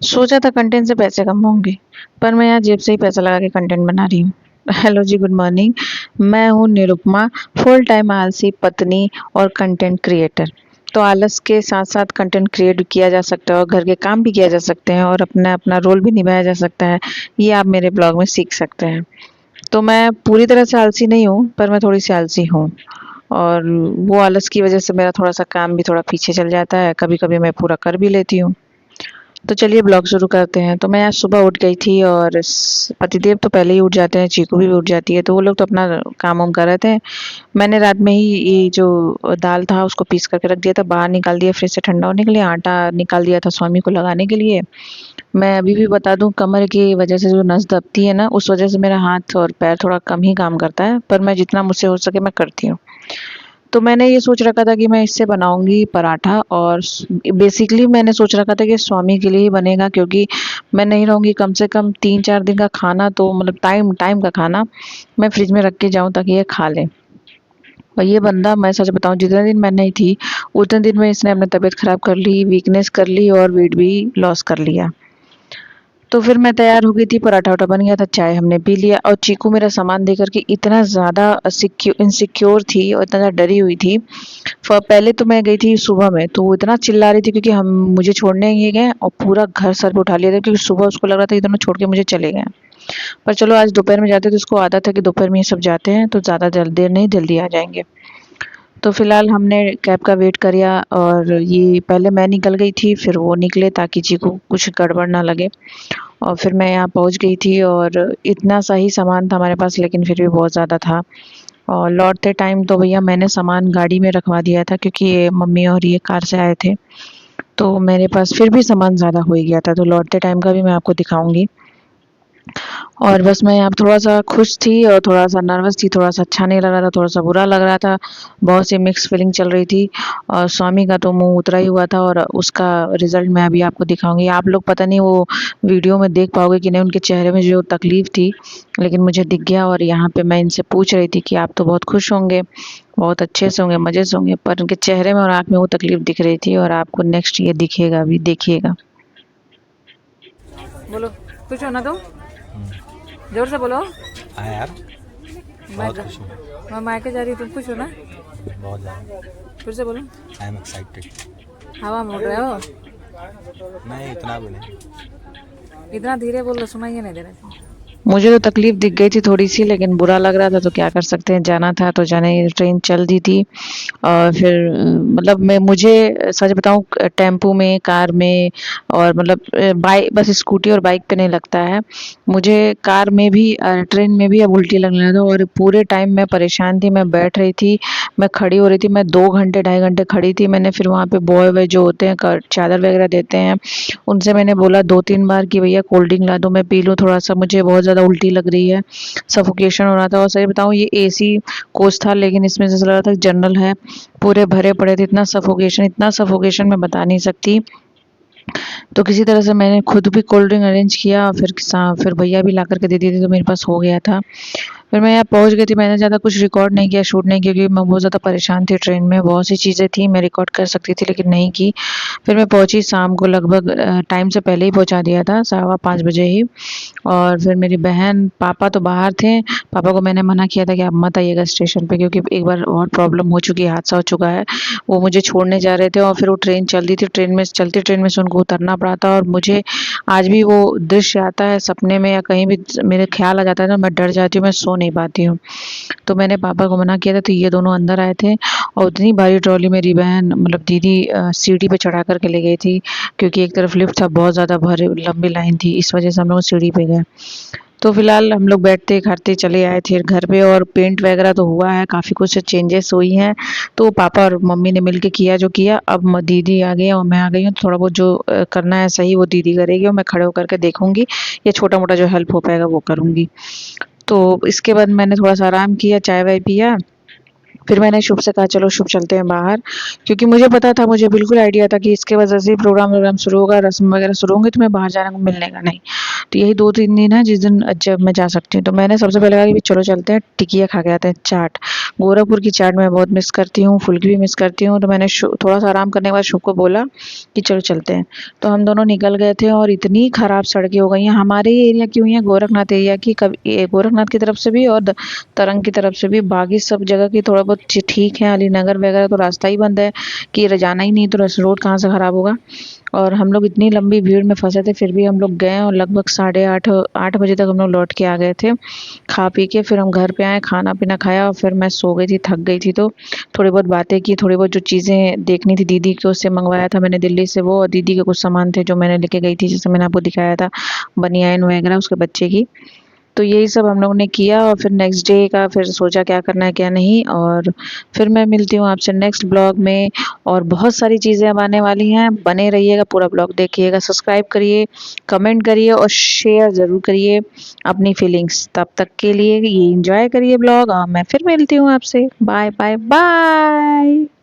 सोचा था कंटेंट से पैसे कमाऊंगी, पर मैं यहाँ जेब से ही पैसा लगा के कंटेंट बना रही हूँ। हेलो जी, गुड मॉर्निंग। मैं हूँ निरुपमा, फुल टाइम आलसी पत्नी और कंटेंट क्रिएटर। तो आलस के साथ साथ कंटेंट क्रिएट भी किया जा सकता है और घर के काम भी किया जा सकते हैं और अपना अपना रोल भी निभाया जा सकता है। ये आप मेरे ब्लॉग में सीख सकते हैं। तो मैं पूरी तरह से आलसी नहीं हूँ, पर मैं थोड़ी सी आलसी हूँ। और वो आलस की वजह से मेरा थोड़ा सा काम भी थोड़ा पीछे चल जाता है, कभी कभी मैं पूरा कर भी लेती हूँ। तो चलिए ब्लॉग शुरू करते हैं। तो मैं आज सुबह उठ गई थी और पतिदेव तो पहले ही उठ जाते हैं, चीकू भी उठ जाती है, तो वो लोग तो अपना काम वाम कर रहे थे। मैंने रात में ही ये जो दाल था उसको पीस करके रख दिया था, बाहर निकाल दिया फ्रिज से ठंडा होने के लिए, आटा निकाल दिया था स्वामी को लगाने के लिए। मैं अभी भी बता दूं, कमर की वजह से जो नस दबती है ना, उस वजह से मेरा हाथ और पैर थोड़ा कम ही काम करता है, पर मैं जितना मुझसे हो सके मैं करती हूँ। तो मैंने ये सोच रखा था कि मैं इससे बनाऊंगी पराठा, और बेसिकली मैंने सोच रखा था कि स्वामी के लिए ही बनेगा, क्योंकि मैं नहीं रहूंगी कम से कम 3-4 दिन का खाना, तो मतलब टाइम टाइम का खाना मैं फ्रिज में रख के जाऊं ताकि ये खा ले। और ये बंदा, मैं सच बताऊं, जितने दिन मैं नहीं थी उतने दिन में इसने अपनी तबीयत खराब कर ली, वीकनेस कर ली और वेट भी लॉस कर लिया। तो फिर मैं तैयार हो गई थी, पराठा वराठा बन गया था, चाय हमने पी लिया, और चीकू मेरा सामान देकर के इतना ज़्यादा इनसिक्योर थी और इतना ज़्यादा डरी हुई थी। पहले तो मैं गई थी सुबह में, तो वो इतना चिल्ला रही थी क्योंकि हम मुझे छोड़ने ही गए और पूरा घर सर पे उठा लिया था, क्योंकि सुबह उसको लग रहा था ये दोनों छोड़ के मुझे चले गए। पर चलो, आज दोपहर में जाते तो उसको आदत है कि दोपहर में ये सब जाते हैं तो ज़्यादा देर नहीं, जल्दी आ जाएंगे। तो फिलहाल हमने कैब का वेट किया, और ये पहले मैं निकल गई थी, फिर वो निकले ताकि जी को कुछ गड़बड़ ना लगे। और फिर मैं यहाँ पहुँच गई थी, और इतना सा ही सामान था हमारे पास, लेकिन फिर भी बहुत ज़्यादा था। और लौटते टाइम तो भैया मैंने सामान गाड़ी में रखवा दिया था, क्योंकि ये मम्मी और ये कार से आए थे, तो मेरे पास फिर भी सामान ज़्यादा हो ही गया था। तो लौटते टाइम का भी मैं आपको दिखाऊंगी। और बस मैं यहाँ पे थोड़ा-सा खुश थी और थोड़ा-सा नर्वस थी, थोड़ा-सा अच्छा नहीं लग रहा था, थोड़ा-सा बुरा लग रहा था। बहुत सी मिक्स फीलिंग चल रही थी, और स्वामी का तो मुँह उतरा ही हुआ था, और उसका रिज़ल्ट मैं अभी आपको दिखाऊँगी। आप लोग पता नहीं वो वीडियो में देख पाओगे कि नहीं, उनके चेहरे में जो तकलीफ़ थी, लेकिन मुझे दिख गया। और यहाँ पे मैं इनसे पूछ रही थी कि आप तो बहुत खुश होंगे, बहुत अच्छे से होंगे, मज़े से होंगे, पर उनके चेहरे में और आँख में वो तकलीफ़ दिख रही थी, और आपको नेक्स्ट ये दिखेगा भी, देखिएगा। बोलो, खुश हो ना तुम? जोर से बोलो। हाँ यार, मैं बहुत खुश हूँ। मैं मायके जा रही हूँ, तुम खुश हो ना? बहुत ज़्यादा। फिर से बोलो। I am excited. हवा में उड़ रहे हो? नहीं, इतना भी नहीं। इतना धीरे बोल रहे, सुनाइए नहीं दे रहा है। मुझे तो तकलीफ दिख गई थी थोड़ी सी, लेकिन बुरा लग रहा था, तो क्या कर सकते हैं, जाना था तो जाने ही, ट्रेन चल दी थी। और फिर मतलब मैं मुझे सच बताऊं, टेम्पो में, कार में, और मतलब बाइक, बस स्कूटी और बाइक पे नहीं लगता है मुझे। कार में भी, ट्रेन में भी अब उल्टी लगने लगा था, और पूरे टाइम मैं परेशान थी। मैं बैठ रही थी, मैं खड़ी हो रही थी, मैं 2 घंटे 2.5 घंटे खड़ी थी। मैंने फिर वहाँ पे बॉय वॉय जो होते हैं, चादर वगैरह देते हैं, उनसे मैंने बोला 2-3 बार कि भैया कोल्ड ड्रिंक ला दो, मैं पी लूँ थोड़ा सा, मुझे बहुत ज़्यादा उल्टी लग रही है, सफोकेशन हो रहा था। और सही बताऊँ, ये एसी कोच था, लेकिन इसमें से लग रहा था जनरल है, पूरे भरे पड़े थे, इतना सफोकेशन मैं बता नहीं सकती। तो किसी तरह से मैंने खुद भी कोल्ड ड्रिंक अरेंज किया, और फिर भैया भी ला करके दे दिए थे, तो मेरे पास हो गया था। फिर मैं यहाँ पहुँच गई थी। मैंने ज़्यादा कुछ रिकॉर्ड नहीं किया, शूट नहीं किया, क्योंकि मैं बहुत ज़्यादा परेशान थी ट्रेन में, बहुत सी चीज़ें थी मैं रिकॉर्ड कर सकती थी लेकिन नहीं की। फिर मैं पहुँची शाम को, लगभग टाइम से पहले ही पहुँचा दिया था, 5:15 बजे ही। और फिर मेरी बहन, पापा तो बाहर थे। पापा को मैंने मना किया था कि आप मत आइएगा स्टेशन पे, क्योंकि एक बार और प्रॉब्लम हो चुकी है, हादसा हो चुका है। वो मुझे छोड़ने जा रहे थे, और फिर वो ट्रेन चल रही थी, चलती ट्रेन में से उनको उतरना पड़ा था। और मुझे आज भी वो दृश्य आता है सपने में, या कहीं भी मेरे ख्याल आ जाता है ना, मैं डर जाती हूँ, मैं सो नहीं पाती हूँ। तो मैंने पापा को मना किया था, तो ये दोनों अंदर आए थे, और उतनी भारी ट्रॉली मेरी बहन, मतलब दीदी, सीढ़ी पे चढ़ा करके ले गई थी, क्योंकि एक तरफ लिफ्ट था, बहुत ज़्यादा भारी लंबी लाइन थी, इस वजह से हम लोग सीढ़ी पे गए। तो फिलहाल हम लोग बैठते खाते चले आए थे घर पे, और पेंट वगैरह तो हुआ है, काफ़ी कुछ चेंजेस हुई हैं। तो पापा और मम्मी ने मिलके किया जो किया। अब दीदी आ गई और मैं आ गई हूँ, थोड़ा बहुत जो करना है सही वो दीदी करेगी, और मैं खड़े होकर के देखूंगी, या छोटा मोटा जो हेल्प हो पाएगा वो करूंगी। तो इसके बाद मैंने थोड़ा सा आराम किया, चाय वाय पिया। फिर मैंने शुभ से कहा चलो शुभ चलते हैं बाहर, क्योंकि मुझे पता था, मुझे बिल्कुल आइडिया था कि इसके वजह से ही प्रोग्राम वोग्राम शुरू होगा, रस्म वगैरह शुरू होंगे, तो मैं बाहर जाने को मिलने का नहीं। तो यही 2-3 दिन है जिस दिन जब मैं जा सकती हूँ। तो मैंने सबसे पहले कहा कि चलो चलते हैं टिकिया खा के आते हैं, चाट। गोरखपुर की चाट मैं बहुत मिस करती हूँ, फुल्की भी मिस करती हूँ। तो मैंने थोड़ा सा आराम करने के बाद शुभ को बोला कि चलो चलते हैं। तो हम दोनों निकल गए थे और इतनी खराब सड़कें हो गई हैं हमारे ही एरिया की हुई हैं, गोरखनाथ एरिया की, कभी गोरखनाथ की तरफ से भी और तरंग की तरफ से भी। बाकी सब जगह की थोड़ा बहुत ठीक है, अलीनगर वगैरह तो रास्ता ही बंद है कि जाना ही नहीं, तो रोड कहाँ से खराब होगा। और हम लोग इतनी लंबी भीड़ में फंसे थे, फिर भी हम लोग गए और लगभग 8:30 बजे तक हम लोग लौट के आ गए थे खा पी के। फिर हम घर पे आए, खाना पीना खाया और फिर मैं सो गई थी, थक गई थी। तो थोड़ी बहुत बातें की, थोड़ी बहुत जो चीज़ें देखनी थी दीदी को, उससे मंगवाया था मैंने दिल्ली से वो, और दीदी के कुछ सामान थे जो मैंने लेके गई थी, जैसे मैंने आपको दिखाया था बनियान वगैरह उसके बच्चे की। तो यही सब हम लोगों ने किया और फिर नेक्स्ट डे का फिर सोचा क्या करना है क्या नहीं। और फिर मैं मिलती हूँ आपसे नेक्स्ट ब्लॉग में, और बहुत सारी चीज़ें अब आने वाली हैं। बने रहिएगा, पूरा ब्लॉग देखिएगा, सब्सक्राइब करिए, कमेंट करिए और शेयर ज़रूर करिए अपनी फीलिंग्स। तब तक के लिए ये एंजॉय करिए ब्लॉग, और मैं फिर मिलती हूँ आपसे। Bye bye bye.